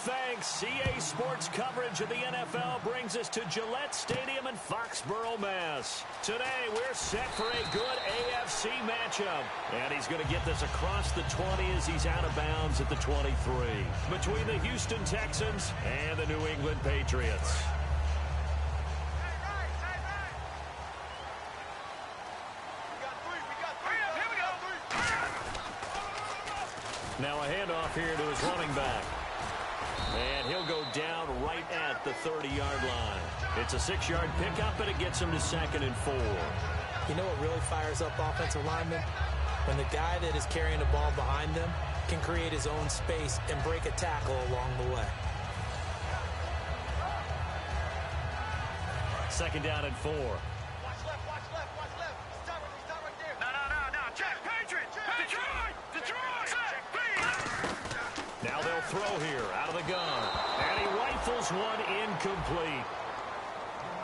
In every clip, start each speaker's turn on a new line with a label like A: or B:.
A: thanks. EA Sports coverage of the NFL brings us to Gillette Stadium in Foxborough, Mass. Today, we're set for a good AFC matchup. And he's going to get this across the 20 as he's out of bounds at the 23. Between the Houston Texans and the New England Patriots. Now a handoff here to his running back. And he'll go down right at the 30-yard line. It's a 6-yard pickup, and it gets him to 2nd and 4.
B: You know what really fires up offensive linemen? When the guy that is carrying the ball behind them can create his own space and break a tackle along the way.
A: 2nd down and 4.
C: Watch left. Stop right there. No. Check. Patriots. Detroit.
A: Now they'll throw here out of the gun. And he rifles one incomplete.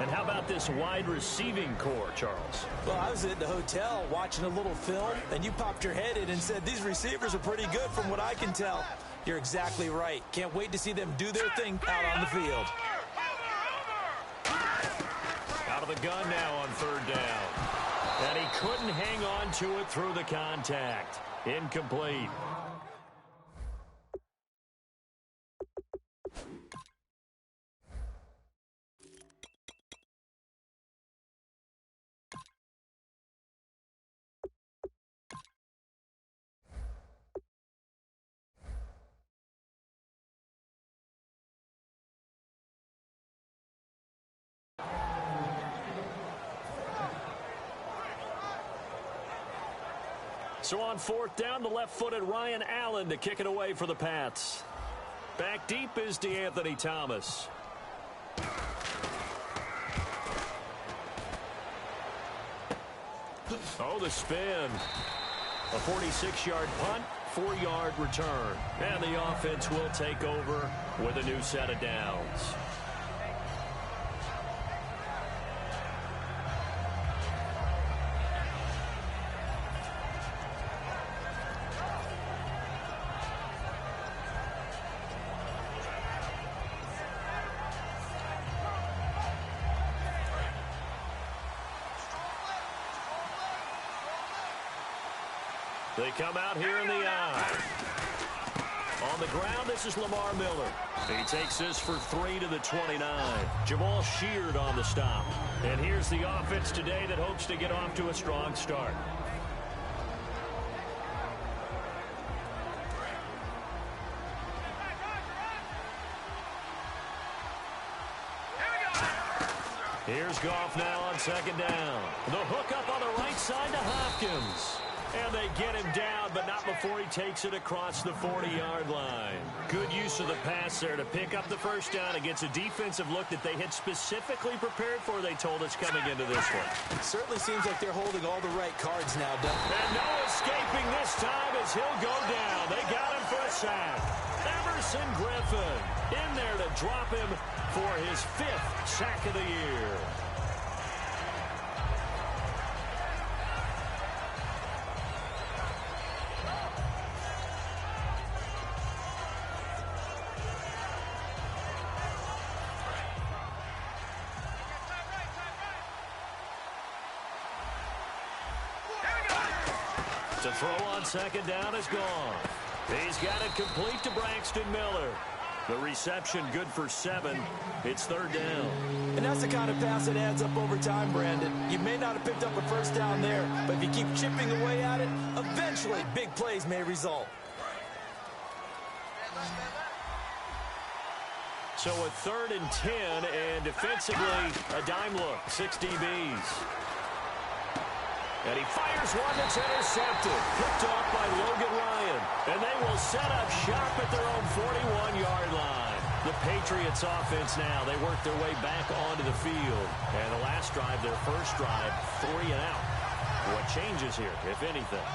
A: And how about this wide receiving core, Charles?
B: Well, I was at the hotel watching a little film, and you popped your head in and said, these receivers are pretty good from what I can tell. You're exactly right. Can't wait to see them do their thing out on the field.
A: Out of the gun now on 3rd down. And he couldn't hang on to it through the contact. Incomplete. So on 4th down, the left-footed Ryan Allen to kick it away for the Pats. Back deep is DeAnthony Thomas. Oh, the spin. A 46-yard punt, 4-yard return. And the offense will take over with a new set of downs. They come out here in the eye. On the ground, this is Lamar Miller. He takes this for 3 to the 29. Jamal Sheard on the stop. And here's the offense today that hopes to get off to a strong start. Here's Goff now on 2nd down. The hook up on the right side to Hopkins. And they get him down, but not before he takes it across the 40-yard line. Good use of the pass there to pick up the 1st down against a defensive look that they had specifically prepared for, they told us, coming into this one.
B: It certainly seems like they're holding all the right cards now, Doug.
A: And no escaping this time as he'll go down. They got him for a sack. Everson Griffin in there to drop him for his 5th sack of the year. To throw on 2nd down is gone. He's got it complete to Braxton Miller. The reception good for 7. It's 3rd down.
B: And that's the kind of pass that adds up over time, Brandon. You may not have picked up a 1st down there, but if you keep chipping away at it, eventually big plays may result.
A: So a 3rd and 10, and defensively a dime look. 6 DBs. And he fires one that's intercepted. Picked off by Logan Ryan. And they will set up shop at their own 41-yard line. The Patriots offense now, they work their way back onto the field. And the last drive, their first drive, 3 and out. What changes here, if anything?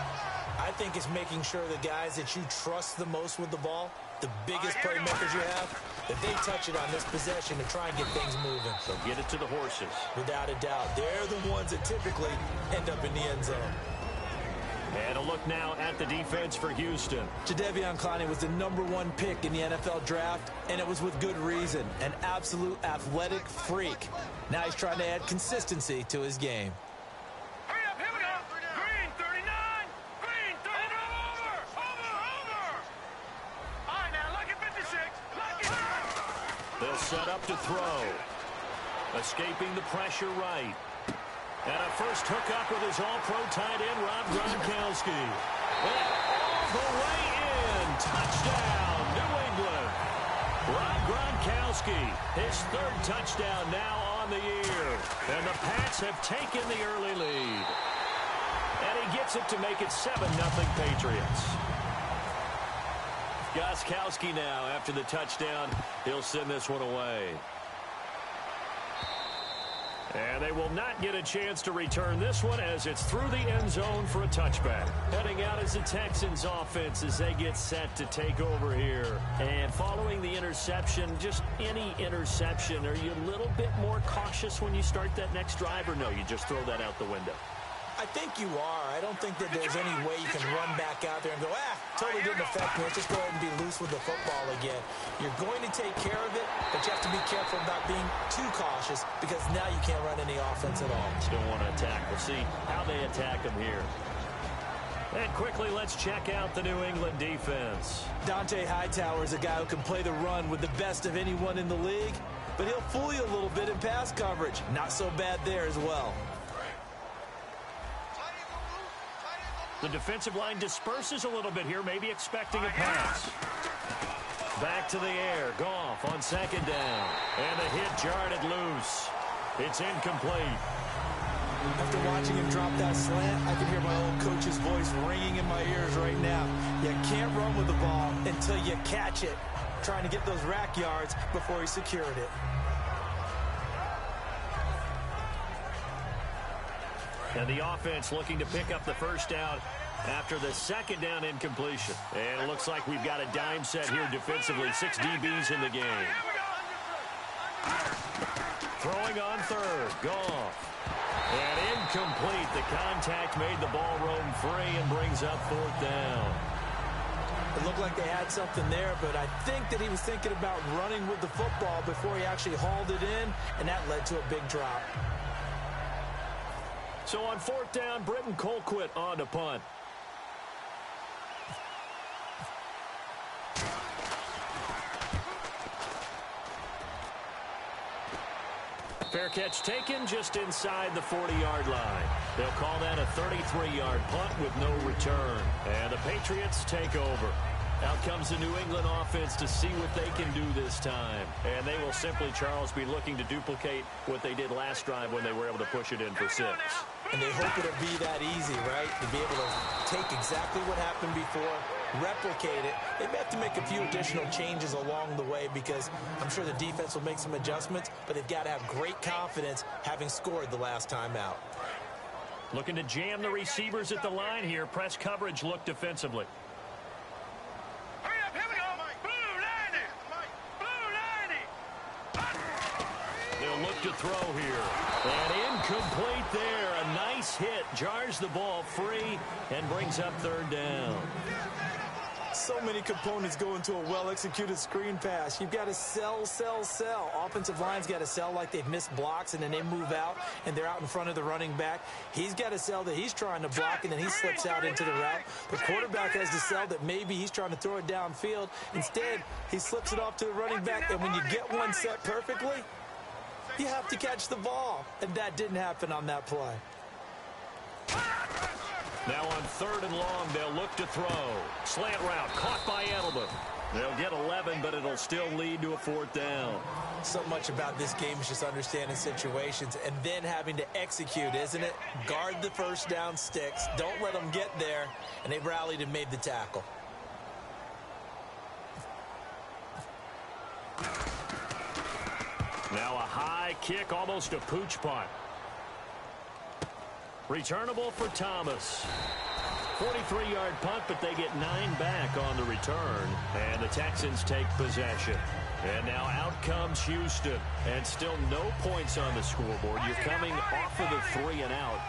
B: I think it's making sure the guys that you trust the most with the ball, the biggest playmakers you have, that they touch it on this possession to try and get things moving.
A: So get it to the horses.
B: Without a doubt. They're the ones that typically end up in the end zone.
A: And a look now at the defense for Houston.
B: Jadeveon Clowney was the #1 pick in the NFL draft, and it was with good reason. An absolute athletic freak. Now he's trying to add consistency to his game.
C: Hurry up, here we go. Green 39. Green 39. Over. All right, now, lucky 56. Lucky.
A: They'll set up to throw. Escaping the pressure right. And a first hookup with his all-pro tight end, Rob Gronkowski. And all the way in. Touchdown, New England. Rob Gronkowski, his 3rd touchdown now on the year. And the Pats have taken the early lead. And he gets it to make it 7-0 Patriots. Gronkowski now, after the touchdown, he'll send this one away. And they will not get a chance to return this one as it's through the end zone for a touchback. Heading out is the Texans offense as they get set to take over here. And following the interception, just any interception, are you a little bit more cautious when you start that next drive, or no, you just throw that out the window?
B: I think you are. I don't think that there's any way you can run back out there and go, totally didn't affect me. Let's just go ahead and be loose with the football again. You're going to take care of it, but you have to be careful about being too cautious because now you can't run any offense at all.
A: Still want to attack. We'll see how they attack them here. And quickly, let's check out the New England defense.
B: Dante Hightower is a guy who can play the run with the best of anyone in the league, but he'll fool you a little bit in pass coverage. Not so bad there as well.
A: The defensive line disperses a little bit here, maybe expecting a pass. Back to the air. Goff on 2nd down. And the hit jarred it loose. It's incomplete.
B: After watching him drop that slant, I can hear my old coach's voice ringing in my ears right now. You can't run with the ball until you catch it. Trying to get those rack yards before he secured it.
A: And the offense looking to pick up the first down after the 2nd down incompletion. And it looks like we've got a dime set here defensively. 6 DBs in the game. Throwing on 3rd. Goff. And incomplete. The contact made the ball roam free and brings up 4th down.
B: It looked like they had something there, but I think that he was thinking about running with the football before he actually hauled it in, and that led to a big drop.
A: So on 4th down, Britton Colquitt on to punt. Fair catch taken just inside the 40-yard line. They'll call that a 33-yard punt with no return. And the Patriots take over. Out comes the New England offense to see what they can do this time. And they will simply, Charles, be looking to duplicate what they did last drive when they were able to push it in for 6.
B: And they hope it'll be that easy, right? To be able to take exactly what happened before, replicate it. They may have to make a few additional changes along the way because I'm sure the defense will make some adjustments, but they've got to have great confidence having scored the last time out.
A: Looking to jam the receivers at the line here. Press coverage look defensively.
C: Hurry up, here we go. Blue 90. Blue 90.
A: They'll look to throw here. And incomplete there. A nice hit. Jars the ball free and brings up 3rd down.
B: So many components go into a well-executed screen pass. You've got to sell. Offensive line's got to sell like they've missed blocks, and then they move out, and they're out in front of the running back. He's got to sell that he's trying to block, and then he slips out into the route. The quarterback has to sell that maybe he's trying to throw it downfield. Instead, he slips it off to the running back, and when you get one set perfectly, you have to catch the ball, and that didn't happen on that play.
A: Now on 3rd and long, they'll look to throw. Slant route caught by Edelman. They'll get 11, but it'll still lead to a 4th down.
B: So much about this game is just understanding situations and then having to execute, isn't it? Guard the first down sticks. Don't let them get there. And they rallied and made the tackle.
A: Now a high kick, almost a pooch punt. Returnable for Thomas. 43-yard punt, but they get 9 back on the return. And the Texans take possession. And now out comes Houston. And still no points on the scoreboard. You're coming off of the 3 and out.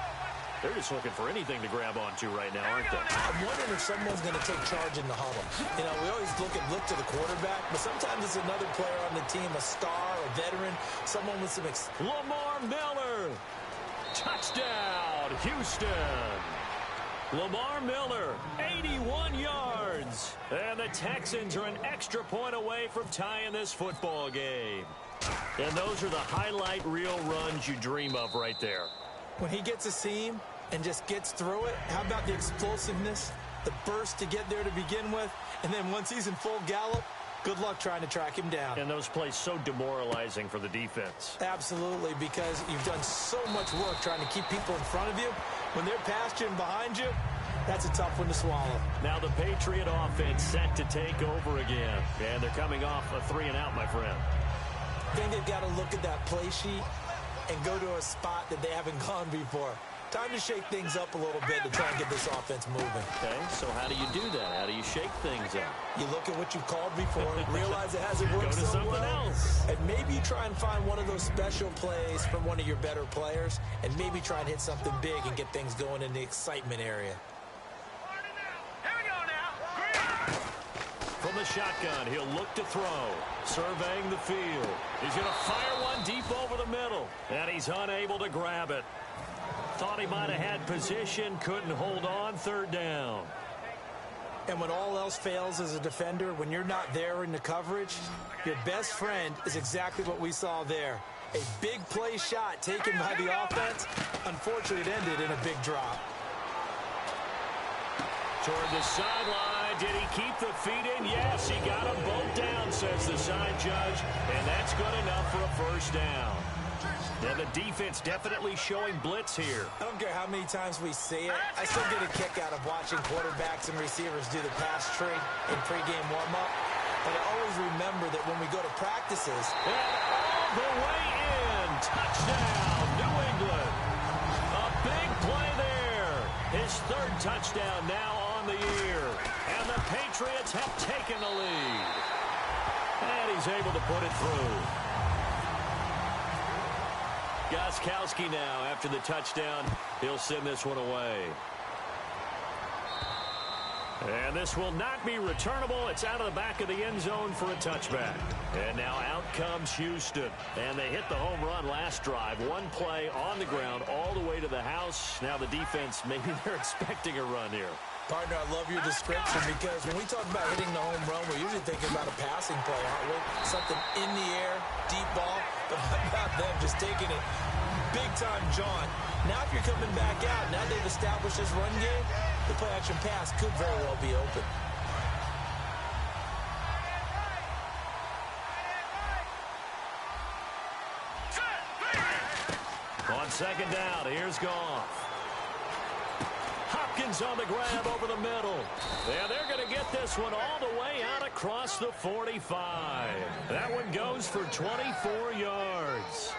A: They're just looking for anything to grab onto right now, aren't they?
B: I'm wondering if someone's going to take charge in the huddle. You know, we always look to the quarterback, but sometimes it's another player on the team, a star, a veteran, someone with some
A: Lamar Miller. Touchdown, Houston. Lamar Miller, 81 yards. And the Texans are an extra point away from tying this football game. And those are the highlight reel runs you dream of right there.
B: When he gets a seam and just gets through it, how about the explosiveness, the burst to get there to begin with, and then once he's in full gallop, good luck trying to track him down.
A: And those plays so demoralizing for the defense.
B: Absolutely, because you've done so much work trying to keep people in front of you. When they're past you and behind you, that's a tough one to swallow.
A: Now the Patriot offense set to take over again. And they're coming off a 3-and-out, my friend.
B: I think they've got to look at that play sheet and go to a spot that they haven't gone before. Time to shake things up a little bit to try and get this offense moving.
A: Okay, so how do you do that? How do you shake things up?
B: You look at what you called before, realize it hasn't worked
A: Go to
B: so
A: something
B: well,
A: else.
B: and maybe you try and find one of those special plays from one of your better players, and maybe try and hit something big and get things going in the excitement area.
C: Here we go now.
A: From the shotgun, he'll look to throw. Surveying the field. He's going to fire one deep over the middle. And he's unable to grab it. Thought he might have had position. Couldn't hold on. 3rd down.
B: And when all else fails as a defender, when you're not there in the coverage, your best friend is exactly what we saw there. A big play shot taken by the offense. Unfortunately, it ended in a big drop.
A: Toward the sideline. Did he keep the feet in? Yes, he got them both down, says the side judge. And that's good enough for a 1st down. And the defense definitely showing blitz here.
B: I don't care how many times we see it. I still get a kick out of watching quarterbacks and receivers do the pass tree in pregame warm-up. But I always remember that when we go to practices.
A: And all the way in. Touchdown, New England. A big play there. His 3rd touchdown now on the year. And the Patriots have taken the lead. And he's able to put it through. Gostkowski now, after the touchdown, he'll send this one away. And this will not be returnable. It's out of the back of the end zone for a touchback. And now out comes Houston. And they hit the home run last drive. One play on the ground all the way to the house. Now the defense, maybe they're expecting a run here.
B: Partner, I love your description because when we talk about hitting the home run, we're usually thinking about a passing play, aren't we? Something in the air, deep ball. But how about them just taking it big time, John? Now if you're coming back out, now they've established this run game, the play-action pass could very well be open.
A: On 2nd down, here's Goff. Hopkins on the grab over the middle. And they're going to get this one all the way out across the 45. That one goes for 24 yards.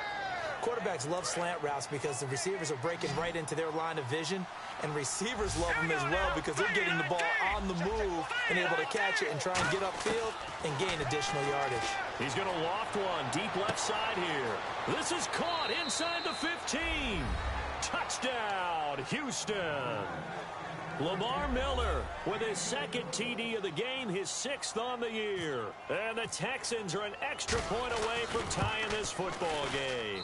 B: Quarterbacks love slant routes because the receivers are breaking right into their line of vision, and receivers love them as well because they're getting the ball on the move and able to catch it and try and get upfield and gain additional yardage.
A: He's going to loft one deep left side here. This is caught inside the 15. Touchdown, Houston. Lamar Miller with his 2nd TD of the game, his 6th on the year. And the Texans are an extra point away from tying this football game.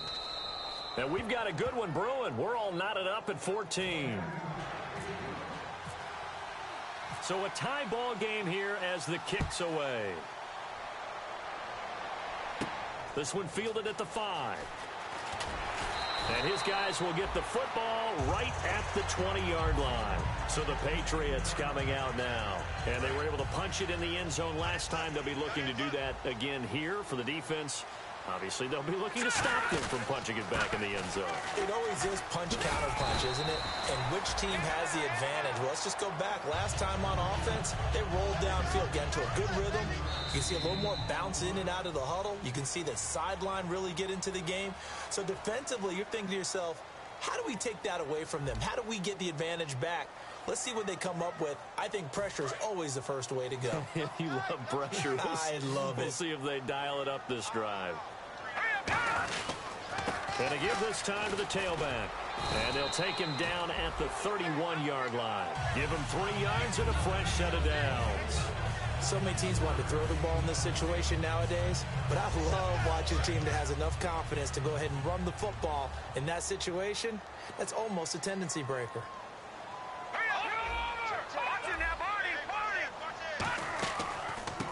A: And we've got a good one brewing. We're all knotted up at 14. So a tie ball game here as the kick's away. This one fielded at the 5. And his guys will get the football right at the 20-yard line. So the Patriots coming out now. And they were able to punch it in the end zone last time. They'll be looking to do that again here for the defense. Obviously, they'll be looking to stop them from punching it back in the end zone.
B: It always is punch-counter-punch, isn't it? And which team has the advantage? Well, let's just go back. Last time on offense, they rolled downfield, get into a good rhythm. You can see a little more bounce in and out of the huddle. You can see the sideline really get into the game. So defensively, you're thinking to yourself, how do we take that away from them? How do we get the advantage back? Let's see what they come up with. I think pressure is always the first way to go.
A: You love pressure.
B: I love it.
A: We'll see if they dial it up this drive. And they give this time to the tailback. And they'll take him down at the 31-yard line. Give him 3 yards and a fresh set of downs.
B: So many teams want to throw the ball in this situation nowadays, but I love watching a team that has enough confidence to go ahead and run the football in that situation. That's almost a tendency breaker.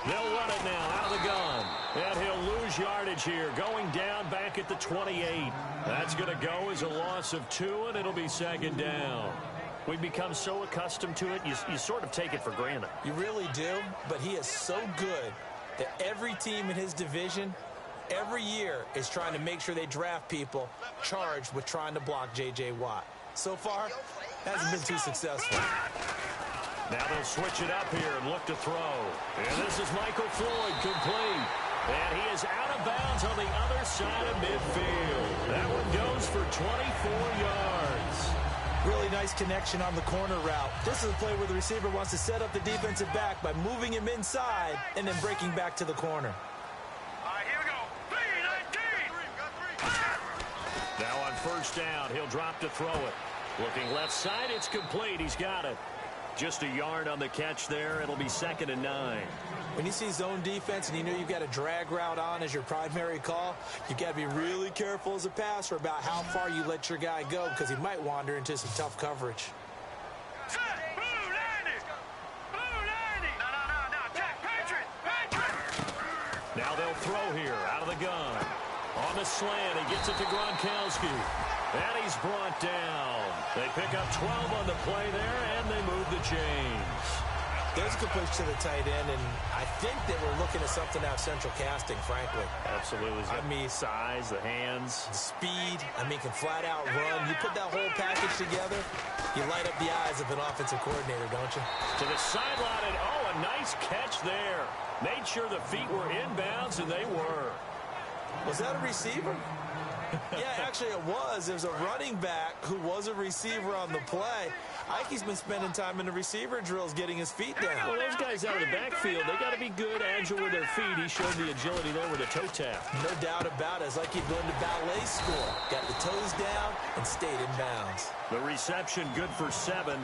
A: They'll run it now out of the gun. And he'll lose yardage here, going down back at the 28. That's going to go as a loss of 2, and it'll be second down. We've become so accustomed to it, you sort of take it for granted.
B: You really do, but he is so good that every team in his division, every year, is trying to make sure they draft people charged with trying to block J.J. Watt. So far, hasn't been too successful.
A: Now they'll switch it up here and look to throw. And this is Michael Floyd, complete. And he is out of bounds on the other side of midfield. That one goes for 24 yards.
B: Really nice connection on the corner route. This is a play where the receiver wants to set up the defensive back by moving him inside and then breaking back to the corner.
C: All right, here we go. 3-19.
A: Now on first down, he'll drop to throw it. Looking left side, it's complete. He's got it. Just a yard on the catch there. It'll be 2nd and 9.
B: When you see zone defense and you know you've got a drag route on as your primary call, you've got to be really careful as a passer about how far you let your guy go because he might wander into some tough coverage.
C: Set. Blue 90. Blue 90. No. Jack, Patriot.
A: Now they'll throw here out of the gun. On the slant, he gets it to Gronkowski. And he's brought down. They pick up 12 on the play there, and they move the chains.
B: There's a good push to the tight end, and I think they were looking at something out of central casting, frankly.
A: Absolutely. I mean, size, the hands.
B: The speed, can flat out run. You put that whole package together, you light up the eyes of an offensive coordinator, don't you?
A: To the sideline, and a nice catch there. Made sure the feet were inbounds, and they were.
B: Was that a receiver? Yeah, actually it was. There's a running back who was a receiver on the play. Ike's been spending time in the receiver drills getting his feet down.
A: Well, those guys out of the backfield, they got to be good, agile with their feet. He showed the agility there with a toe tap.
B: No doubt about it. It's like he'd gone to ballet school. Got the toes down and stayed in bounds.
A: The reception good for 7.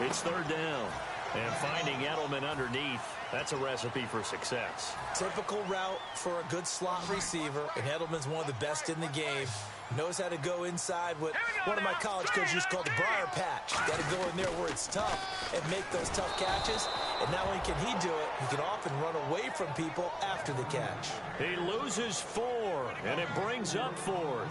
A: It's 3rd down. And finding Edelman underneath, that's a recipe for success.
B: Typical route for a good slot receiver, and Edelman's one of the best in the game. Knows how to go inside what one of my college coaches used to call the briar patch. Got to go in there where it's tough and make those tough catches. And not only can he do it, he can often run away from people after the catch.
A: He loses 4, and it brings up 4th.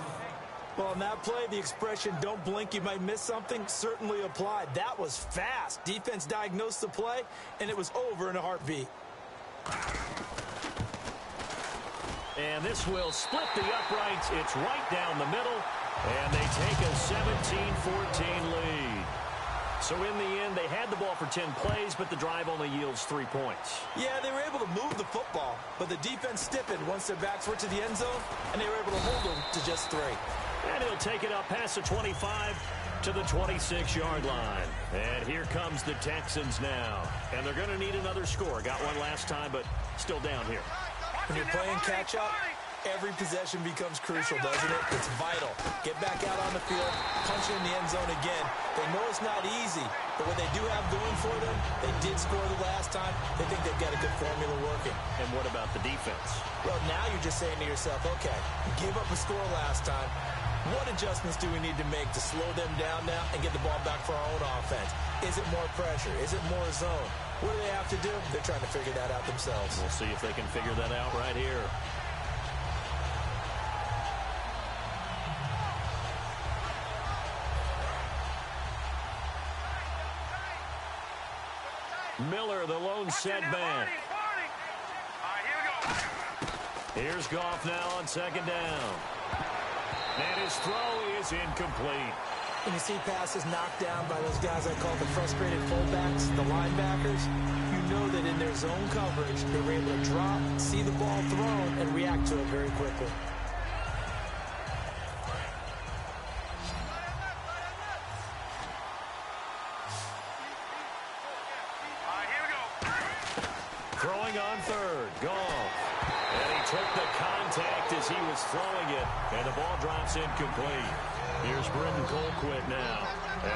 B: Well, on that play, the expression, don't blink, you might miss something, certainly applied. That was fast. Defense diagnosed the play, and it was over in a heartbeat.
A: And this will split the uprights. It's right down the middle, and they take a 17-14 lead. So in the end, they had the ball for 10 plays, but the drive only yields 3 points.
B: Yeah, they were able to move the football, but the defense stiffened once their backs were to the end zone, and they were able to hold them to just 3.
A: And he'll take it up past the 25 to the 26-yard line. And here comes the Texans now. And they're going to need another score. Got one last time, but still down here.
B: When you're playing catch-up, every possession becomes crucial, doesn't it? It's vital. Get back out on the field, punch it in the end zone again. They know it's not easy, but what they do have going for them, they did score the last time. They think they've got a good formula working.
A: And what about the defense?
B: Well, now you're just saying to yourself, okay, give up a score last time. What adjustments do we need to make to slow them down now and get the ball back for our own offense? Is it more pressure? Is it more zone? What do they have to do? They're trying to figure that out themselves.
A: We'll see if they can figure that out right here. Miller, the lone setback. Here's Goff now on 2nd down. And his throw is incomplete.
B: When you see passes knocked down by those guys I call the frustrated fullbacks, the linebackers, you know that in their zone coverage, they were able to drop, see the ball thrown, and react to it very quickly.
A: Throwing on 3rd, Goff. And he took the contact tanked as he was throwing it, and the ball drops incomplete. Here's Britton Colquitt now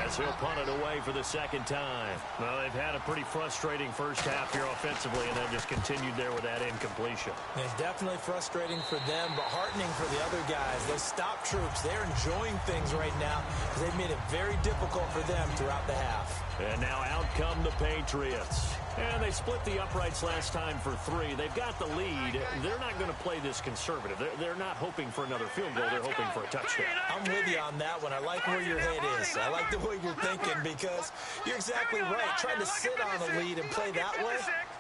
A: as he'll punt it away for the second time. Well, they've had a pretty frustrating first half here offensively, and then just continued there with that incompletion.
B: It's definitely frustrating for them, but heartening for the other guys. Those stop troops, they're enjoying things right now because they've made it very difficult for them throughout the half.
A: And now out come the Patriots. And they split the uprights last time for 3. They've got the lead. They're not going to play this conservative. They're not hoping for another field goal. They're hoping for a touchdown.
B: I'm with you on that one. I like where your head is. I like the way you're thinking because you're exactly right. Trying to sit on a lead and play that way,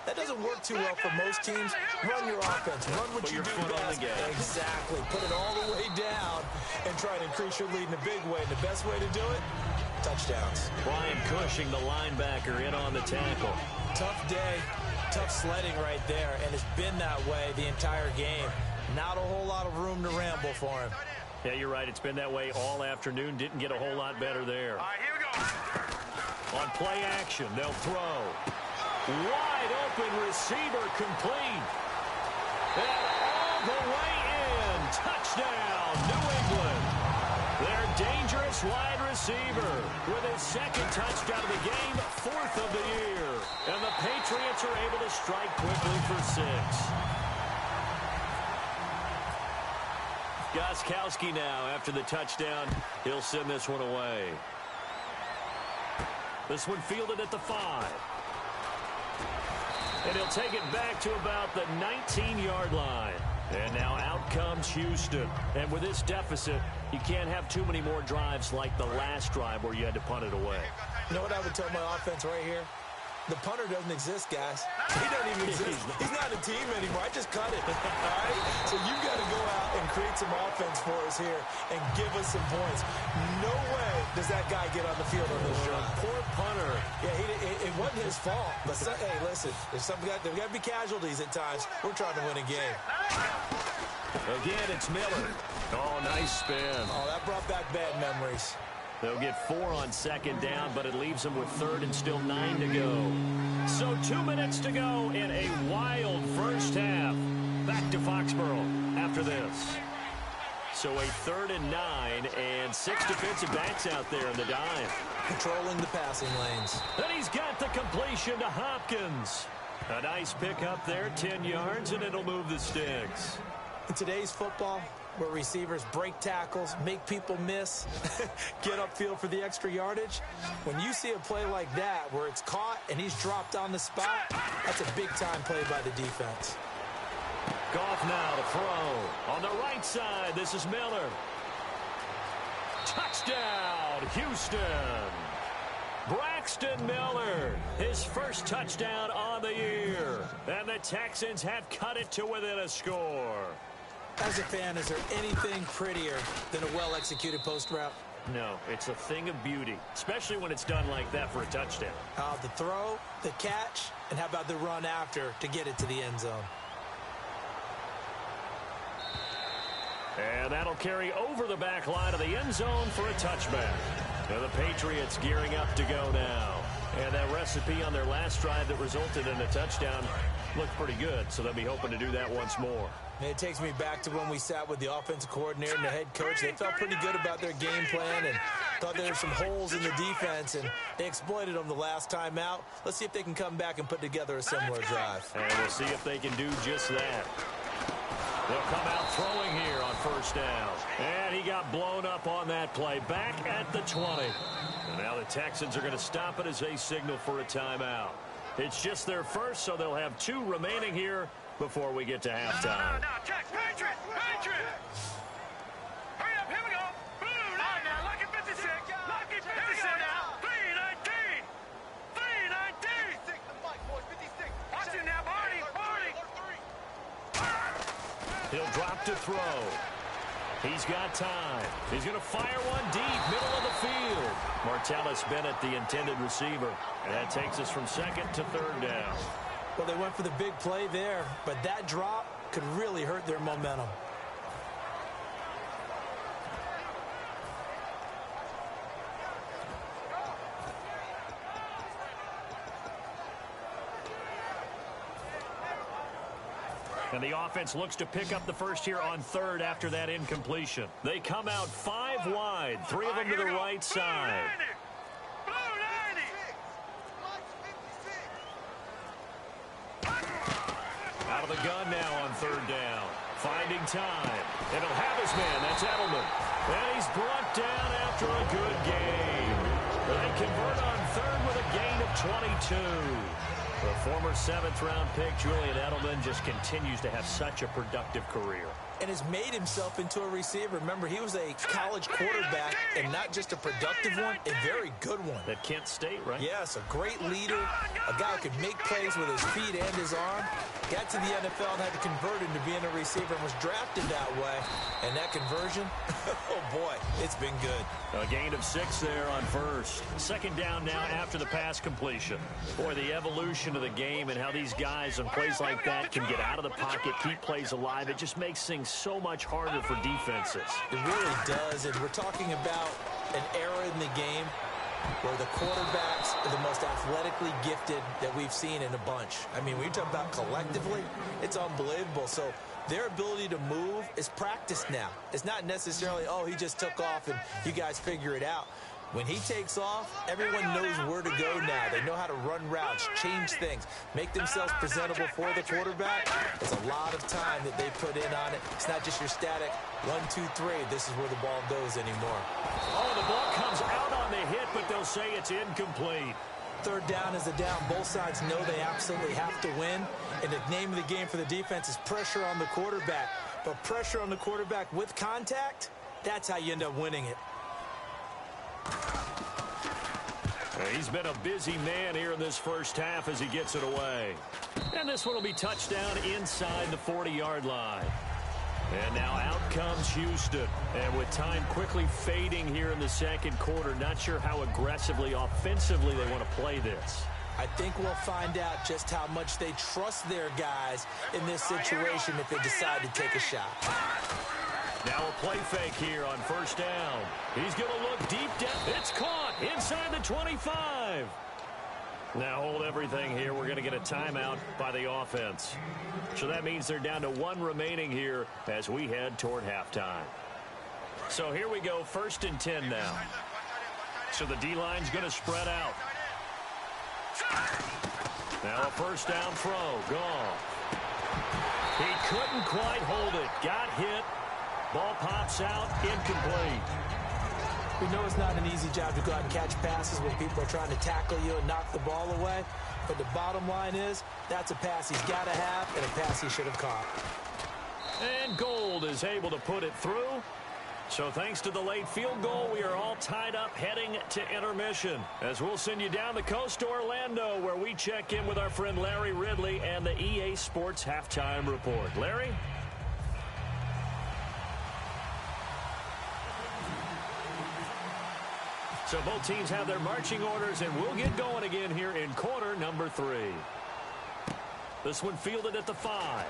B: that doesn't work too well for most teams. Run your offense. Run what you do best. Exactly. Put it all the way down and try to increase your lead in a big way. And the best way to do it, touchdowns.
A: Brian Cushing, the linebacker, in on the tackle.
B: Tough day, tough sledding right there, and it's been that way the entire game. Not a whole lot of room to ramble for him.
A: Yeah, you're right. It's been that way all afternoon. Didn't get a whole lot better there.
C: All right, here we go.
A: On play action, they'll throw. Wide open receiver complete. And all the way in. Touchdown, New England. Their dangerous wide receiver with his second touchdown of the game, 4th of the year. And the Patriots are able to strike quickly for 6. Gostkowski now after the touchdown. He'll send this one away. This one fielded at the 5. And he'll take it back to about the 19-yard line. And now out comes Houston. And with this deficit, you can't have too many more drives like the last drive where you had to punt it away.
B: You know what I would tell my offense right here? The punter doesn't exist, guys. He doesn't even exist. He's not a team anymore. I just cut it. All right? So you've got to go out and create some offense for us here and give us some points. No way does that guy get on the field on this drive.
A: Poor punter.
B: Yeah, it wasn't his fault. But, hey, listen, there's got to be casualties at times. We're trying to win a game.
A: Again, it's Miller. Oh, nice spin.
B: Oh, that brought back bad memories.
A: They'll get 4 on second down, but it leaves them with 3rd and still 9 to go. So 2 minutes to go in a wild first half. Back to Foxborough after this. So a 3rd and 9 and 6 defensive backs out there in the dime.
B: Controlling the passing lanes.
A: And he's got the completion to Hopkins. A nice pickup there, 10 yards, and it'll move the sticks.
B: In today's football, where receivers break tackles, make people miss, get upfield for the extra yardage, when you see a play like that where it's caught and he's dropped on the spot, that's a big-time play by the defense.
A: Goff now to throw. On the right side, this is Miller. Touchdown, Houston. Braxton Miller, his first touchdown on the year. And the Texans have cut it to within a score.
B: As a fan, is there anything prettier than a well-executed post route?
A: No, it's a thing of beauty, especially when it's done like that for a touchdown.
B: The throw, the catch, and how about the run after to get it to the end zone?
A: And that'll carry over the back line of the end zone for a touchback. And the Patriots gearing up to go now. And that recipe on their last drive that resulted in a touchdown looked pretty good, so they'll be hoping to do that once more.
B: It takes me back to when we sat with the offensive coordinator and the head coach. They felt pretty good about their game plan and thought there were some holes in the defense, and they exploited them the last time out. Let's see if they can come back and put together a similar drive.
A: And we'll see if they can do just that. They'll come out throwing here on first down. And he got blown up on that play. Back at the 20. And now the Texans are going to stop it as they signal for a timeout. It's just their first, so they'll have 2 remaining here before we get to halftime.
C: Now, check. Patriots! Patriots! Hurry up, here we go. Blue, line now, lucky 56. Lucky 56 now. 319. 319. 56. Watch it now, Barney. Barney.
A: He'll drop to throw. He's got time. He's going to fire one deep, middle of the field. Martellus Bennett, the intended receiver. And that takes us from 2nd to 3rd down.
B: Well, they went for the big play there, but that drop could really hurt their momentum.
A: And the offense looks to pick up the first here on third after that incompletion. They come out 5 wide, 3 of them to the right side. Out of the gun now on third down. Finding time. And he'll have his man. That's Edelman. And he's brought down after a good game. They convert on third with a gain of 22. The former 7th-round pick, Julian Edelman, just continues to have such a productive career.
B: And has made himself into a receiver. Remember, he was a college quarterback, and not just a productive one, a very good one.
A: At Kent State, right?
B: Yes, a great leader, a guy who could make plays with his feet and his arm. Got to the NFL and had to convert into being a receiver and was drafted that way. And that conversion, oh boy, it's been good.
A: A gain of 6 there on first. Second down now after the pass completion. Boy, the evolution of the game and how these guys on plays like that can get out of the pocket, keep plays alive. It just makes things so much harder for defenses.
B: It really does, and we're talking about an era in the game where the quarterbacks are the most athletically gifted that we've seen in a bunch. I mean, when you talk about collectively, it's unbelievable. So their ability to move is practiced now. It's not necessarily, oh, he just took off and you guys figure it out. When he takes off, everyone knows where to go now. They know how to run routes, change things, make themselves presentable for the quarterback. It's a lot of time that they put in on it. It's not just your static 1, 2, 3. This is where the ball goes anymore.
A: Oh, the ball comes out on the hit, but they'll say it's incomplete.
B: Third down is a down. Both sides know they absolutely have to win. And the name of the game for the defense is pressure on the quarterback. But pressure on the quarterback with contact, that's how you end up winning it.
A: He's been a busy man here in this first half as he gets it away. And this one will be touchdown inside the 40-yard line. And now out comes Houston. And with time quickly fading here in the second quarter, not sure how aggressively, offensively they want to play this.
B: I think we'll find out just how much they trust their guys in this situation if they decide to take a shot.
A: Now a play fake here on first down. He's going to look deep down. It's caught inside the 25. Now hold everything here. We're going to get a timeout by the offense. So that means they're down to 1 remaining here as we head toward halftime. So here we go, 1st and 10 now. So the D-line's going to spread out. Now a first down throw. Gone. He couldn't quite hold it. Got hit. Ball pops out, incomplete.
B: We know it's not an easy job to go out and catch passes when people are trying to tackle you and knock the ball away. But the bottom line is, that's a pass he's got to have and a pass he should have caught.
A: And Gold is able to put it through. So thanks to the late field goal, we are all tied up heading to intermission. As we'll send you down the coast to Orlando, where we check in with our friend Larry Ridley and the EA Sports Halftime Report. Larry? So both teams have their marching orders, and we'll get going again here in quarter number 3. This one fielded at the 5.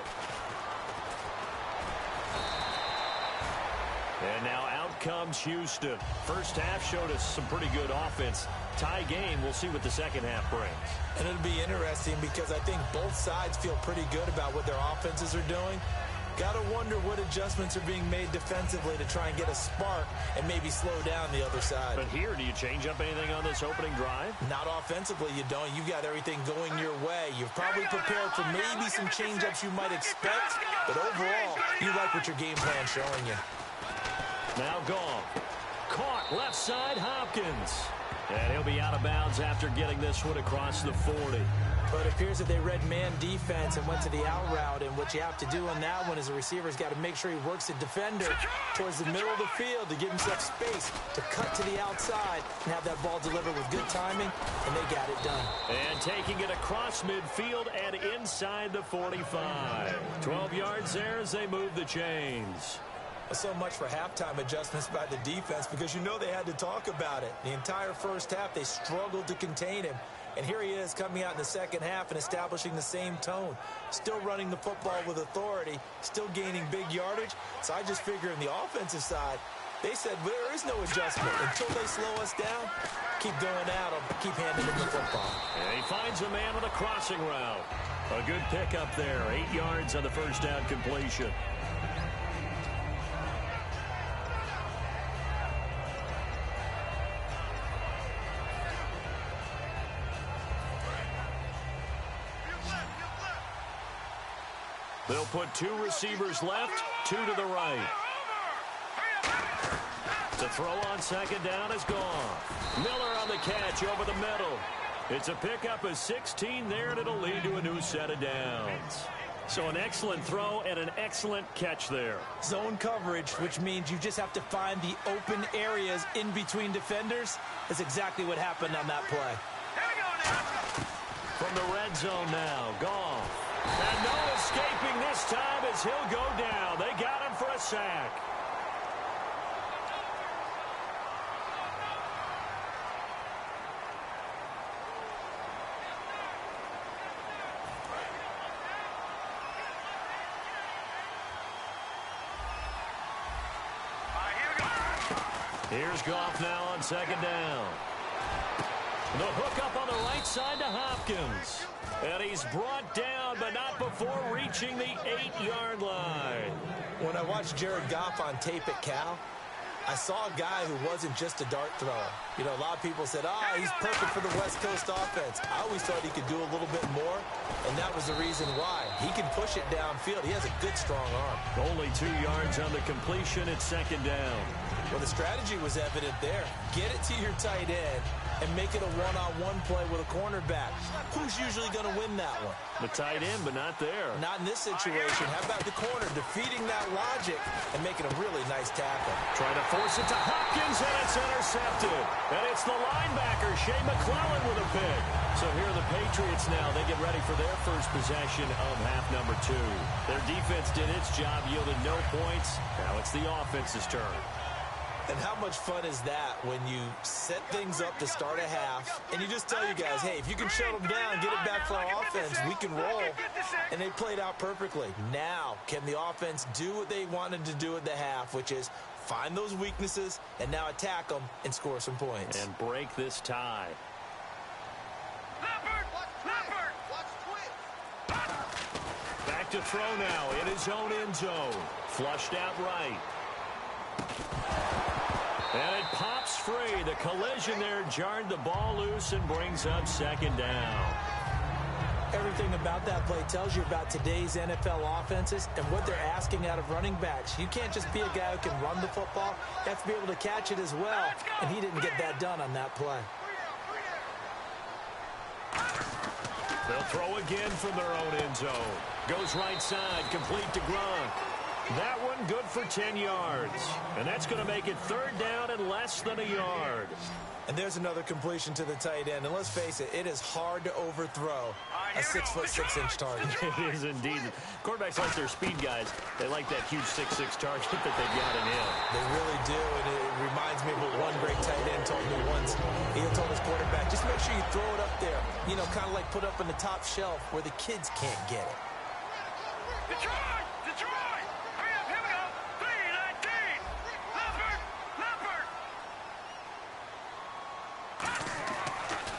A: And now out comes Houston. First half showed us some pretty good offense. Tie game, we'll see what the second half brings.
B: And it'll be interesting because I think both sides feel pretty good about what their offenses are doing. Got to wonder what adjustments are being made defensively to try and get a spark and maybe slow down the other side.
A: But here, do you change up anything on this opening drive?
B: Not offensively, you don't. You've got everything going your way. You've probably prepared for maybe some change-ups you might expect, but overall, you like what your game plan's showing you.
A: Now gone. Caught left side, Hopkins. And he'll be out of bounds after getting this one across the 40.
B: But it appears that they read man defense and went to the out route. And what you have to do on that one is a receiver's got to make sure he works the defender towards the middle of the field to give himself space to cut to the outside and have that ball delivered with good timing, and they got it done.
A: And taking it across midfield and inside the 45. 12 yards there as they move the chains.
B: So much for halftime adjustments by the defense because you know they had to talk about it. The entire first half, they struggled to contain him. And here he is coming out in the second half and establishing the same tone. Still running the football with authority, still gaining big yardage. So I just figure on the offensive side, They said there is no adjustment. Until they slow us down, keep going at them, keep handing them the football.
A: And he finds a man on the crossing route. A good pickup there, 8 yards on the first down completion. They'll put 2 receivers left, 2 to the right. The throw on second down is gone. Miller on the catch over the middle. It's a pickup of 16 there, and it'll lead to a new set of downs. So an excellent throw and an excellent catch there.
B: Zone coverage, which means you just have to find the open areas in between defenders. That's exactly what happened on that play.
A: From the red zone now, Goff. And no escaping this time as he'll go down. They got him for a sack. Here's Goff now on second down. The hook up on the right side to Hopkins. And he's brought down, but not before reaching the 8-yard line.
B: When I watched Jared Goff on tape at Cal, I saw a guy who wasn't just a dart thrower. You know, a lot of people said, he's perfect for the West Coast offense. I always thought he could do a little bit more, and that was the reason why. He can push it downfield. He has a good, strong arm.
A: Only 2 yards on the completion at second down.
B: Well, the strategy was evident there. Get it to your tight end and make it a one-on-one play with a cornerback. Who's usually going to win that one?
A: The tight end, but not there.
B: Not in this situation. How about the corner defeating that logic and making a really nice tackle?
A: Trying to force it to Hopkins, and it's intercepted. And it's the linebacker, Shea McClellan, with a pick. So here are the Patriots now. They get ready for their first possession of half number 2. Their defense did its job, yielded no points. Now it's the offense's turn.
B: And how much fun is that when you set things up to start a half and you just tell you guys, hey, if you can shut them down, get it back for our offense, we can roll. And they played out perfectly. Now, can the offense do what they wanted to do at the half, which is find those weaknesses and now attack them and score some points?
A: And break this tie. Back to throw now in his own end zone. Flushed out right. And it pops free. The collision there jarred the ball loose and brings up second down.
B: Everything about that play tells you about today's NFL offenses and what they're asking out of running backs. You can't just be a guy who can run the football. You have to be able to catch it as well. And he didn't get that done on that play.
A: They'll throw again from their own end zone. Goes right side, complete to Gronk. That one good for 10 yards. And that's going to make it third down and less than a yard.
B: And there's another completion to the tight end. And let's face it is hard to overthrow a 6'6" target.
A: It is indeed. Quarterbacks like their speed guys. They like that huge 6'6" target that they've got in him.
B: They really do. And it reminds me of what one great tight end told me once. He told his quarterback, just make sure you throw it up there. You know, kind of like put up in the top shelf where the kids can't get it.
C: Detroit! Detroit! Hurry up, here we go! 3-19! Leopard! Leopard!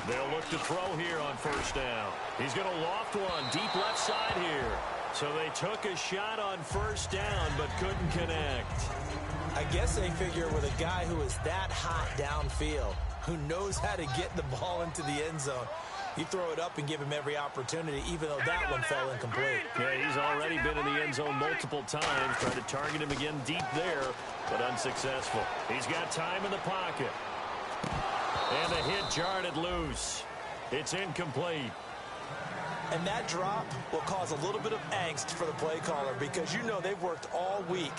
A: They'll look to throw here on first down. He's going to loft one deep left side here. So they took a shot on first down but couldn't connect.
B: I guess they figure with a guy who is that hot downfield, who knows how to get the ball into the end zone, you throw it up and give him every opportunity, even though that one fell incomplete.
A: Yeah, he's already been in the end zone multiple times. Tried to target him again deep there, but unsuccessful. He's got time in the pocket. And the hit jarred it loose. It's incomplete.
B: And that drop will cause a little bit of angst for the play caller because you know they've worked all week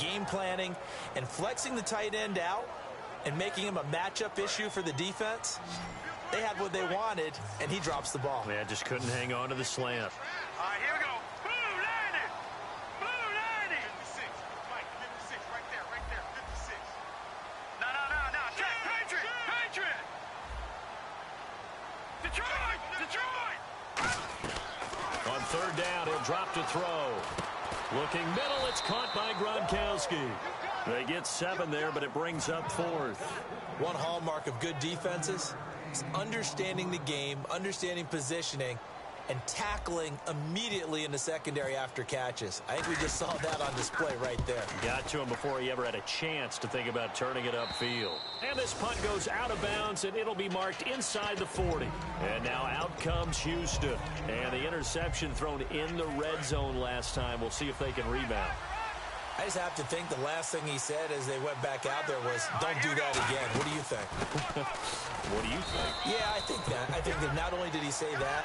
B: game planning and flexing the tight end out and making him a matchup issue for the defense. They had what they wanted, and he drops the ball.
A: Yeah, just couldn't hang on to the slant.
C: All right, here we go. Blue 90! Blue 90! 56. Mike, 56. Right there, 56. No. Check. Patriot! Patriot! Detroit! Detroit!
A: On third down, he'll drop to throw. Looking middle, it's caught by Gronkowski. They get 7 there, but it brings up 4th.
B: One hallmark of good defenses is understanding the game, understanding positioning, and tackling immediately in the secondary after catches. I think we just saw that on display right there.
A: Got to him before he ever had a chance to think about turning it upfield. And this punt goes out of bounds, and it'll be marked inside the 40. And now out comes Houston. And the interception thrown in the red zone last time. We'll see if they can rebound.
B: I just have to think the last thing he said as they went back out there was, don't do that again. What do you think?
A: What do you think?
B: Yeah, I think that. I think that not only did he say that,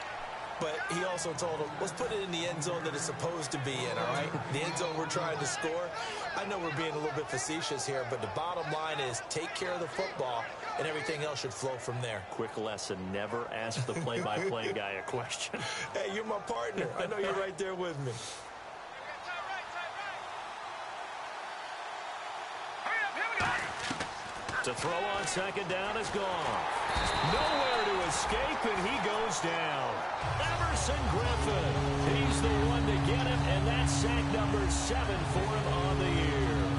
B: but he also told him, let's put it in the end zone that it's supposed to be in, all right? The end zone we're trying to score. I know we're being a little bit facetious here, but the bottom line is take care of the football, and everything else should flow from there.
A: Quick lesson, never ask the play-by-play guy a question.
B: Hey, you're my partner. I know you're right there with me.
A: To throw on second down is gone. Nowhere to escape, and he goes down. Emerson Griffin. He's the one to get him, and that's sack number 7 for him on the year.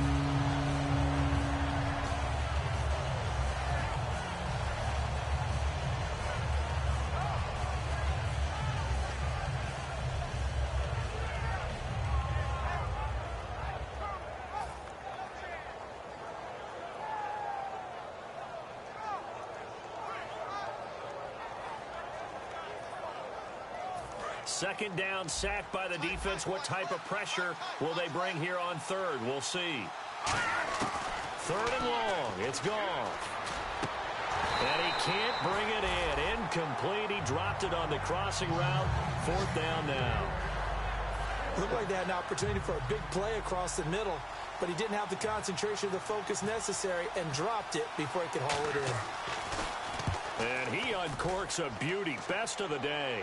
A: Second down, sack by the defense. What type of pressure will they bring here on third? We'll see. Third and long. It's gone. And he can't bring it in. Incomplete. He dropped it on the crossing route. 4th down now.
B: Looked like they had an opportunity for a big play across the middle, but he didn't have the concentration or the focus necessary and dropped it before he could haul it in.
A: And he uncorks a beauty. Best of the day.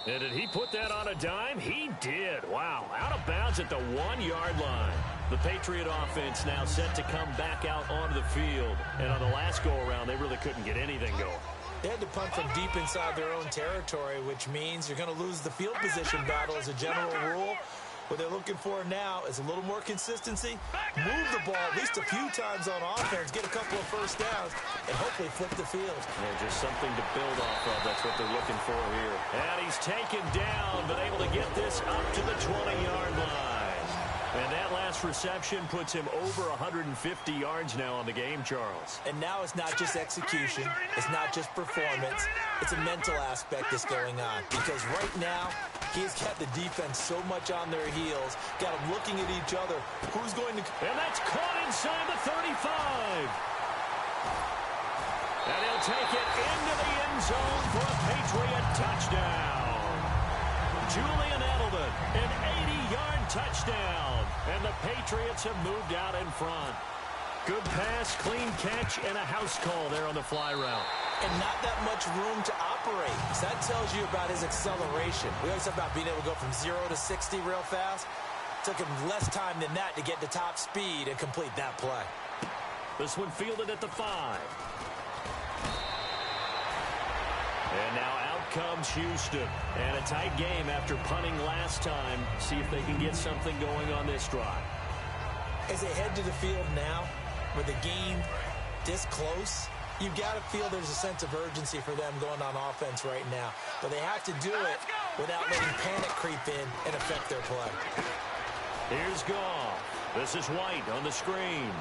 A: And did he put that on a dime? He did. Wow. Out of bounds at the 1-yard line. The Patriot offense now set to come back out onto the field. And on the last go-around, they really couldn't get anything going.
B: They had to punt from deep inside their own territory, which means you're going to lose the field position battle as a general rule. What they're looking for now is a little more consistency, move the ball at least a few times on offense, get a couple of first downs, and hopefully flip the field.
A: Yeah, just something to build off of. That's what they're looking for here. And he's taken down, but able to get this up to the 20-yard line. And that last reception puts him over 150 yards now on the game, Charles.
B: And now it's not just execution. It's not just performance. It's a mental aspect that's going on. Because right now, he's got the defense so much on their heels, got them looking at each other. Who's going to...
A: And that's caught inside the 35. And he'll take it into the end zone for a Patriot touchdown. Julian Edelman, an 80-yard touchdown. And the Patriots have moved out in front. Good pass, clean catch, and a house call there on the fly route.
B: And not that much room to operate. So that tells you about his acceleration. We always talk about being able to go from 0 to 60 real fast. It took him less time than that to get to top speed and complete that play.
A: This one fielded at the 5. And now out comes Houston. And a tight game after punting last time. See if they can get something going on this drive.
B: As they head to the field now, with the game this close, you've got to feel there's a sense of urgency for them going on offense right now. But they have to do it without letting panic creep in and affect their play.
A: Here's Goff. This is White on the screen.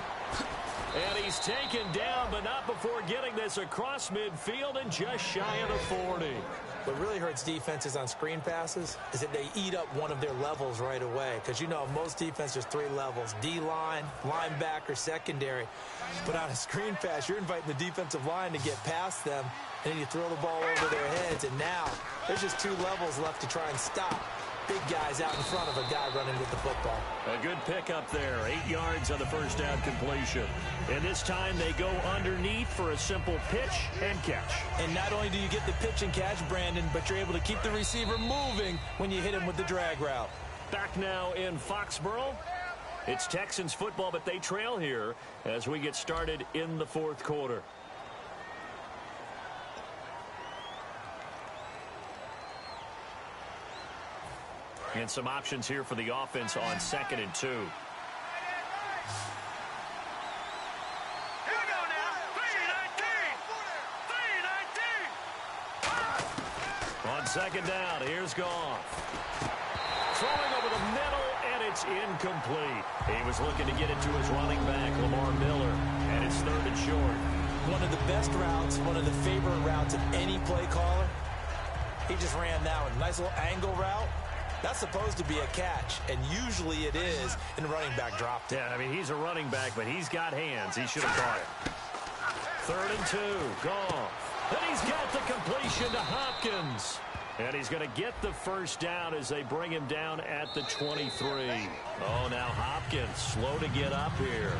A: And he's taken down, but not before getting this across midfield and just shy of the 40.
B: What really hurts defenses on screen passes is that they eat up one of their levels right away. Because, you know, most defense, there's 3 levels. D-line, linebacker, secondary. But on a screen pass, you're inviting the defensive line to get past them, and then you throw the ball over their heads. And now there's just 2 levels left to try and stop big guys out in front of a guy running with the football.
A: A good pickup there. 8 yards on the first down completion. And this time they go underneath for a simple pitch and catch.
B: And not only do you get the pitch and catch, Brandon, but you're able to keep the receiver moving when you hit him with the drag route.
A: Back now in Foxborough. It's Texans football, but they trail here as we get started in the 4th quarter. And some options here for the offense on 2nd and 2. second down. Here's Goff. Throwing over the middle, and it's incomplete. He was looking to get it to his running back, Lamar Miller, and it's third and short.
B: One of the best routes, one of the favorite routes of any play caller. He just ran that one. Nice little angle route. That's supposed to be a catch, and usually it is, and the running back dropped it.
A: Yeah, I mean, he's a running back, but he's got hands. He should have caught it. Third and 2, Goff. And he's got the completion to Hopkins. And he's going to get the first down as they bring him down at the 23. Oh, now Hopkins slow to get up here.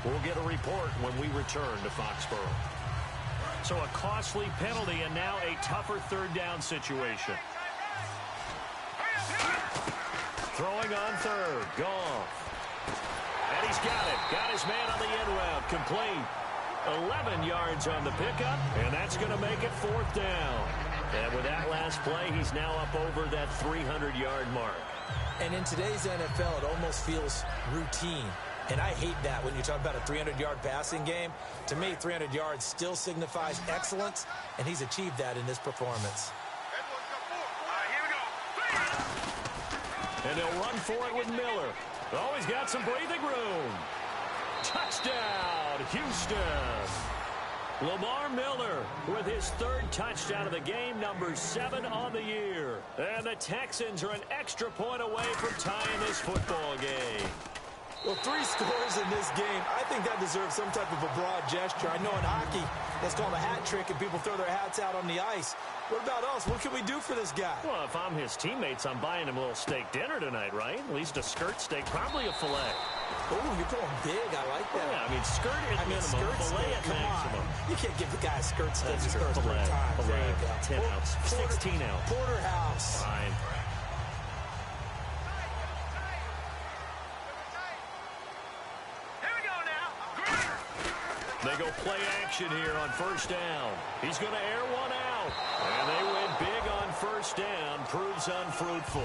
A: We'll get a report when we return to Foxborough. So a costly penalty and now a tougher third down situation. Throwing on third, Goff. And he's got it. Got his man on the end route. Complete. 11 yards on the pickup, and that's going to make it fourth down. And with that last play, he's now up over that 300-yard mark.
B: And in today's NFL, it almost feels routine. And I hate that when you talk about a 300-yard passing game. To me, 300 yards still signifies excellence, and he's achieved that in this performance.
A: And they'll run for it with Miller. Oh, he's got some breathing room. Touchdown, Houston. Lamar Miller with his third touchdown of the game, number 7 on the year. And the Texans are an extra point away from tying this football game.
B: Well, 3 scores in this game. I think that deserves some type of a broad gesture. I know in hockey, that's called a hat trick, and people throw their hats out on the ice. What about us? What can we do for this guy?
A: Well, if I'm his teammates, I'm buying him a little steak dinner tonight, right? At least a skirt steak, probably a filet.
B: Oh, you're going big. I like that.
A: Yeah, I mean, skirt at minimum,
B: skirt
A: filet
B: steak,
A: at
B: come
A: maximum.
B: on. You can't give the guy a skirt steak.
A: That's
B: Skirt
A: filet,
B: time.
A: filet,
B: There you go.
A: 10 ounce, 16 ounce.
B: Porterhouse.
A: Fine. They go play action here on first down. He's going to air one out. And they went big on first down. Proves unfruitful.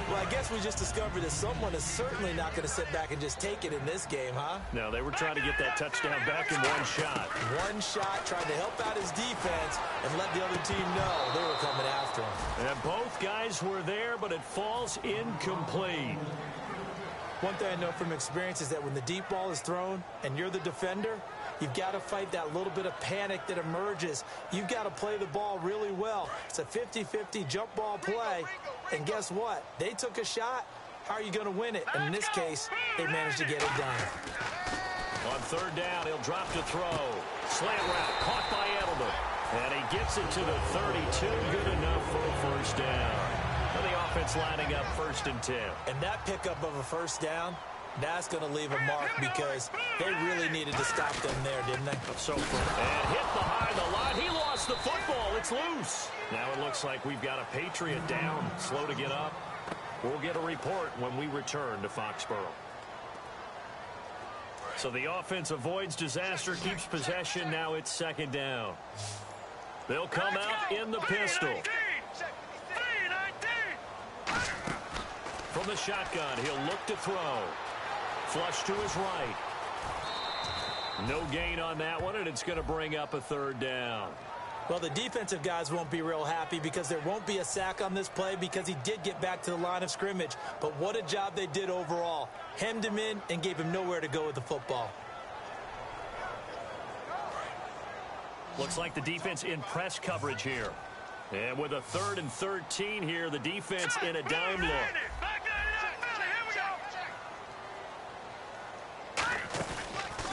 B: Well, I guess we just discovered that someone is certainly not going to sit back and just take it in this game, huh?
A: No, they were trying to get that touchdown back in one shot.
B: One shot, trying to help out his defense and let the other team know they were coming after him.
A: And both guys were there, but it falls incomplete.
B: One thing I know from experience is that when the deep ball is thrown and you're the defender, you've got to fight that little bit of panic that emerges. You've got to play the ball really well. It's a 50-50 jump ball play. And guess what? They took a shot. How are you going to win it? And in this case, they managed to get it done.
A: On third down, he'll drop to throw. Slant route, caught by Edelman. And he gets it to the 32. Good enough for a first down. And the offense lining up 1st and 10.
B: And that pickup of a first down, that's going to leave a mark because they really needed to stop them there, didn't they?
A: So and hit behind the line. He lost the football. It's loose. Now it looks like we've got a Patriot down, slow to get up. We'll get a report when we return to Foxborough. So the offense avoids disaster, keeps possession. Now it's 2nd down. They'll come out in the pistol. From the shotgun, he'll look to throw. Flush to his right. No gain on that one, and it's going to bring up a 3rd down.
B: Well, the defensive guys won't be real happy because there won't be a sack on this play because he did get back to the line of scrimmage. But what a job they did overall. Hemmed him in and gave him nowhere to go with the football.
A: Looks like the defense in press coverage here. And with a 3rd and 13 here, the defense in a dime look.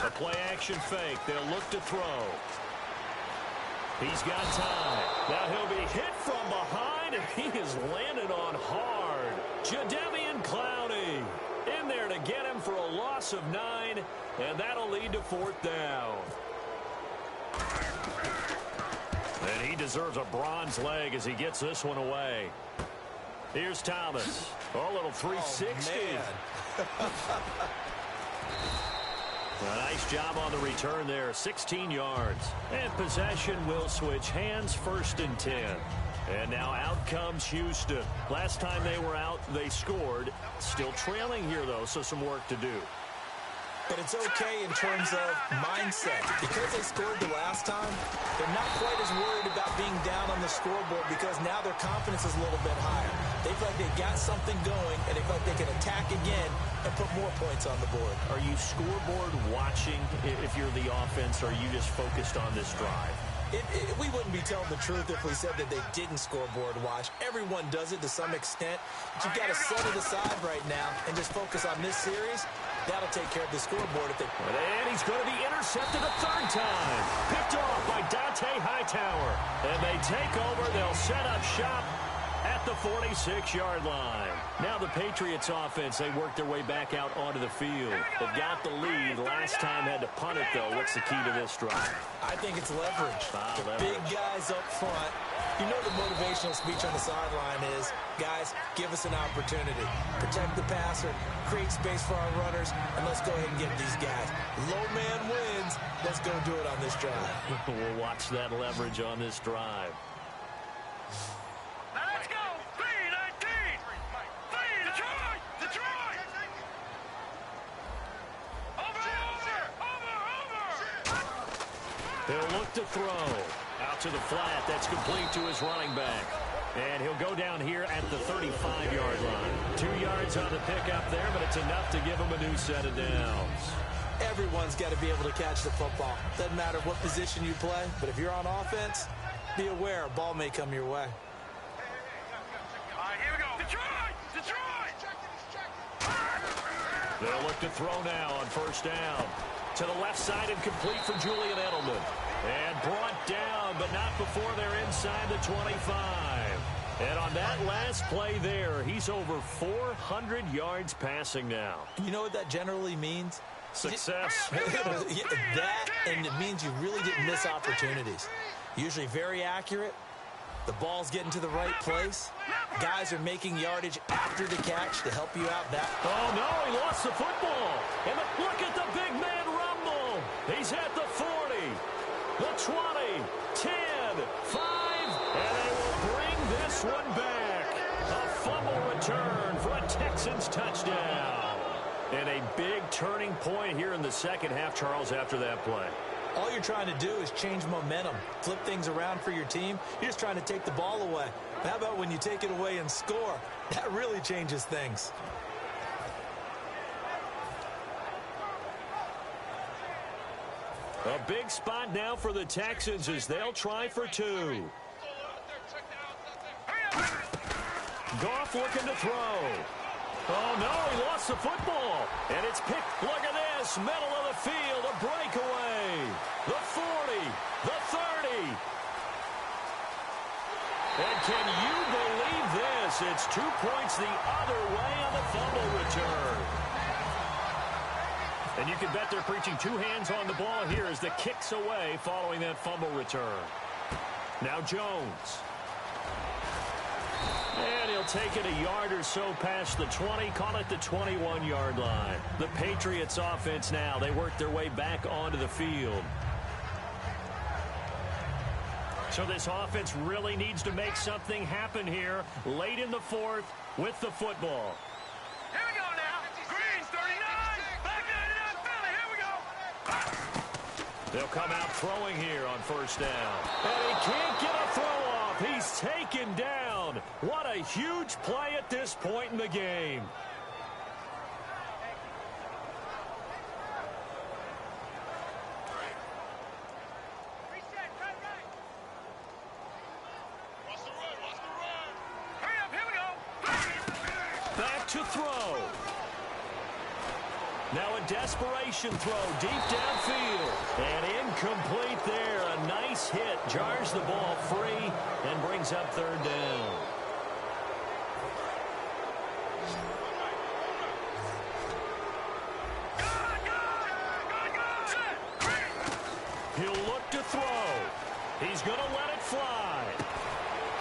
A: A play-action fake. They'll look to throw. He's got time. Now he'll be hit from behind, and he is landed on hard. Jadeveon Clowney in there to get him for a loss of 9, and that'll lead to 4th down. And he deserves a bronze leg as he gets this one away. Here's Thomas. Oh, a little 360. A nice job on the return there, 16 yards. And possession will switch hands, 1st and 10. And now out comes Houston. Last time they were out, they scored. Still trailing here, though, so some work to do.
B: But it's okay in terms of mindset. Because they scored the last time, they're not quite as worried about being down on the scoreboard because now their confidence is a little bit higher. They feel like they've got something going, and they feel like they can attack again and put more points on the board.
A: Are you scoreboard watching if you're the offense, or are you just focused on this drive?
B: We wouldn't be telling the truth if we said that they didn't scoreboard watch. Everyone does it to some extent. But you've got to set it aside right now and just focus on this series. That'll take care of the scoreboard if they...
A: And he's going to be intercepted a third time. Picked off by Dante Hightower. And they take over. They'll set up shop at the 46-yard line. Now the Patriots offense, they work their way back out onto the field. They've got the lead. Last time had to punt it, though. What's the key to this drive?
B: I think it's leverage.
A: Leverage.
B: Big guys up front. You know the motivational speech on the sideline is, guys, give us an opportunity. Protect the passer, create space for our runners, and let's go ahead and get these guys. Low man wins. Let's go do it on this drive.
A: We'll watch that leverage on this drive.
C: Now let's go. 3-19. Detroit. Detroit. Over.
A: He'll look to throw. Out to the flat. That's complete to his running back. And he'll go down here at the 35-yard line. 2 yards on the pickup there, but it's enough to give him a new set of downs.
B: Everyone's got to be able to catch the football. Doesn't matter what position you play, but if you're on offense, be aware a ball may come your way.
C: All right, here we go. Detroit.
A: They'll look to throw now on first down. To the left side and complete for Julian Edelman. And brought down, but not before they're inside the 25. And on that last play there, he's over 400 yards passing now.
B: You know what that generally means?
A: Success.
B: That, and it means you really didn't miss opportunities. Usually very accurate. The ball's getting to the right place. Guys are making yardage after the catch to help you out that.
A: Oh, no, he lost the football. And look at the big man rumble. He's at the 40, the 20, 10, 5, and they will bring this one back. A fumble return for a Texans touchdown. And a big turning point here in the second half, Charles, after that play.
B: All you're trying to do is change momentum, flip things around for your team. You're just trying to take the ball away. How about when you take it away and score? That really changes things.
A: A big spot now for the Texans as they'll try for 2. Goff looking to throw. Oh, no, he lost the football. And it's picked. Look at this. Middle of the field, a breakaway. The 40, the 30. And can you believe this? It's 2 points the other way on the fumble return. And you can bet they're preaching 2 hands on the ball here as the kick's away following that fumble return. Now Jones. And he'll take it a yard or so past the 20, call it the 21-yard line. The Patriots offense now, they work their way back onto the field. So this offense really needs to make something happen here late in the fourth with the football.
C: Here we go now. Green, 39. Back 99, Philly. Here we go.
A: They'll come out throwing here on first down. And he can't get a throw off. He's taken down. What a huge play at this point in the game. Back to throw. Now a desperation throw deep downfield. And incomplete there. A nice hit. Jars the ball free and brings up third down. He'll look to throw. He's going to let it fly.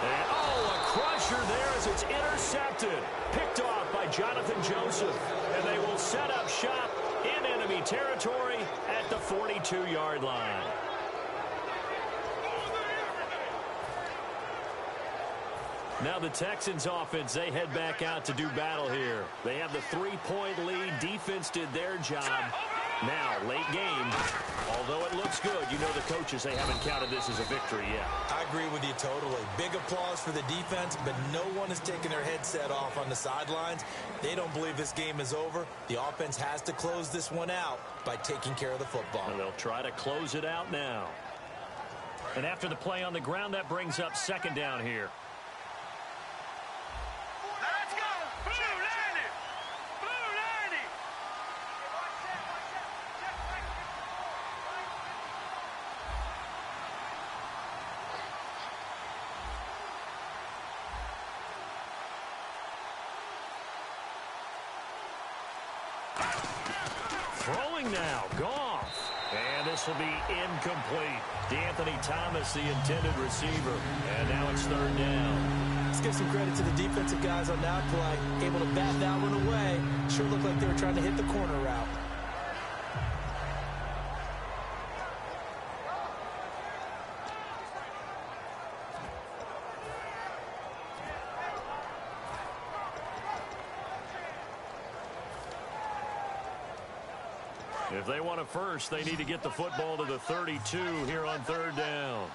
A: And, a crusher there as it's intercepted. Picked off by Jonathan Joseph. And they will set up shop in enemy territory at the 42-yard line. Now the Texans offense, they head back out to do battle here. They have the 3-point lead. Defense did their job. Now, late game, although it looks good, you know the coaches, they haven't counted this as a victory yet.
B: I agree with you totally. Big applause for the defense, but no one is taking their headset off on the sidelines. They don't believe this game is over. The offense has to close this one out by taking care of the football.
A: And they'll try to close it out now. And after the play on the ground, that brings up second down here.
C: Let's go! Blue 90! Blue 90!
A: Throwing now, Goff. And this will be incomplete. D'Anthony Thomas, the intended receiver. And now it's third down.
B: Let's give some credit to the defensive guys on that play. Able to bat that one away. Sure looked like they were trying to hit the corner route.
A: If they want a first, they need to get the football to the 32 here on third down.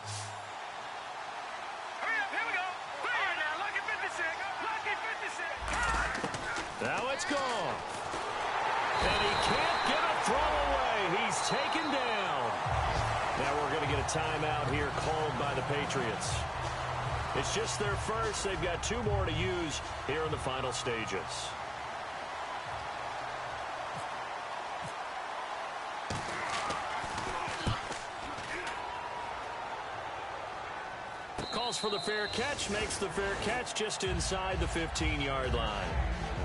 C: Hurry up, here we go! All right, now, lucky 56! Lucky 56!
A: Now it's gone. And he can't get a throw away. He's taken down. Now we're going to get a timeout here called by the Patriots. It's just their first. They've got 2 more to use here in the final stages. Calls for the fair catch, makes the fair catch just inside the 15-yard line.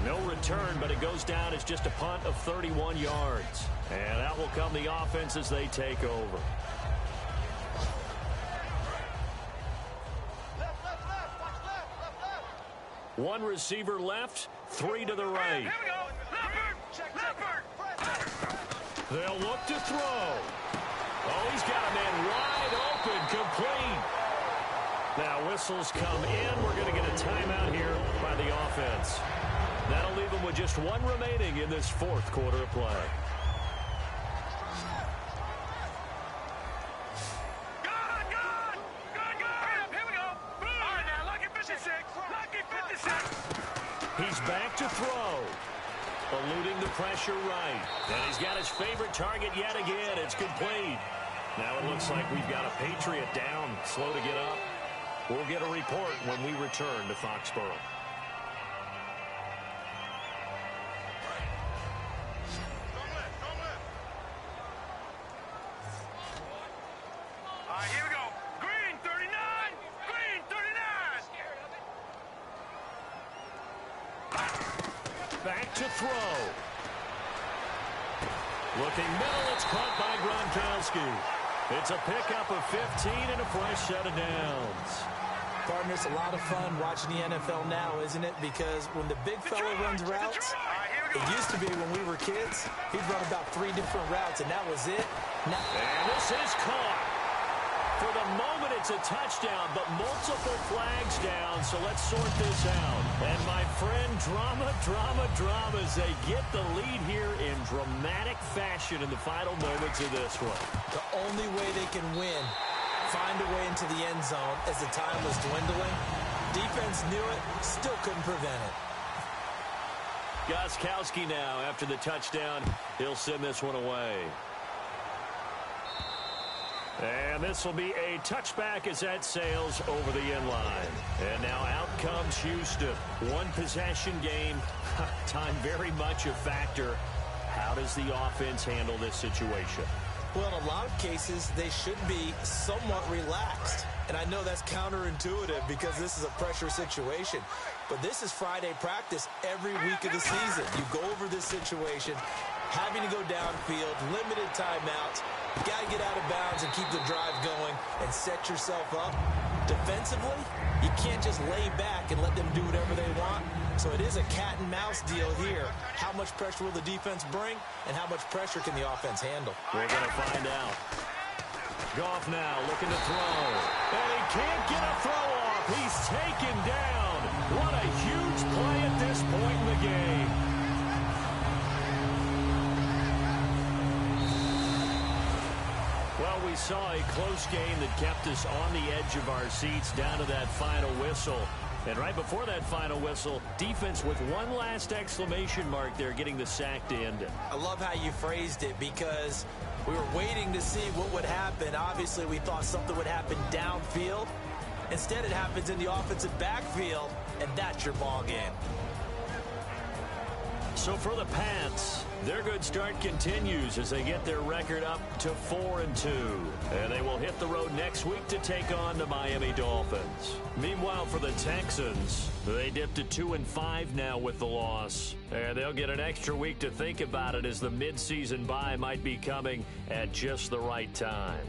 A: No return, but it goes down as just a punt of 31 yards. And out will come the offense as they take over. One receiver left, 3 to the right.
C: Here we go! Leopard! Leopard!
A: They'll look to throw. Oh, he's got a man wide open, complete. Now whistles come in. We're going to get a timeout here by the offense. That'll leave them with just 1 remaining in this 4th quarter of play. He's back to throw. Eluding the pressure right. And he's got his favorite target yet again. It's complete. Now it looks like we've got a Patriot down, slow to get up. We'll get a report when we return to Foxborough.
C: All right, here we go. Green 39! Green 39!
A: Back to throw. Looking middle, it's caught by Gronkowski. It's a pickup of 15 and a fresh set of downs.
B: Partner, it's a lot of fun watching the NFL now, isn't it? Because when the big fella runs routes, it used to be when we were kids, he'd run about 3 different routes, and that was it. Now,
A: and this is caught. For the moment, it's a touchdown, but multiple flags down, so let's sort this out. And my friend, drama as they get the lead here in dramatic fashion in the final moments of this one.
B: The only way they can win, find a way into the end zone as the time was dwindling. Defense knew it, still couldn't prevent it.
A: Gostkowski now, after the touchdown, he'll send this one away. And this will be a touchback as that sails over the end line. And now out comes Houston. 1 possession game. Time very much a factor. How does the offense handle this situation?
B: Well, in a lot of cases, they should be somewhat relaxed. And I know that's counterintuitive because this is a pressure situation. But this is Friday practice every week of the season. You go over this situation, having to go downfield, limited timeouts. You got to get out of bounds and keep the drive going and set yourself up. Defensively, you can't just lay back and let them do whatever they want. So it is a cat and mouse deal here. How much pressure will the defense bring, and how much pressure can the offense handle?
A: We're going to find out. Goff now looking to throw. And he can't get a throw off. He's taken down. What a huge play at this point in the game. Well, we saw a close game that kept us on the edge of our seats down to that final whistle. And right before that final whistle, defense with one last exclamation mark there, getting the sack to end it.
B: I love how you phrased it, because we were waiting to see what would happen. Obviously, we thought something would happen downfield. Instead, it happens in the offensive backfield, and that's your ball game.
A: So for the Pats, their good start continues as they get their record up to 4-2. And they will hit the road next week to take on the Miami Dolphins. Meanwhile, for the Texans, they dipped to 2-5 now with the loss. And they'll get an extra week to think about it, as the midseason bye might be coming at just the right time.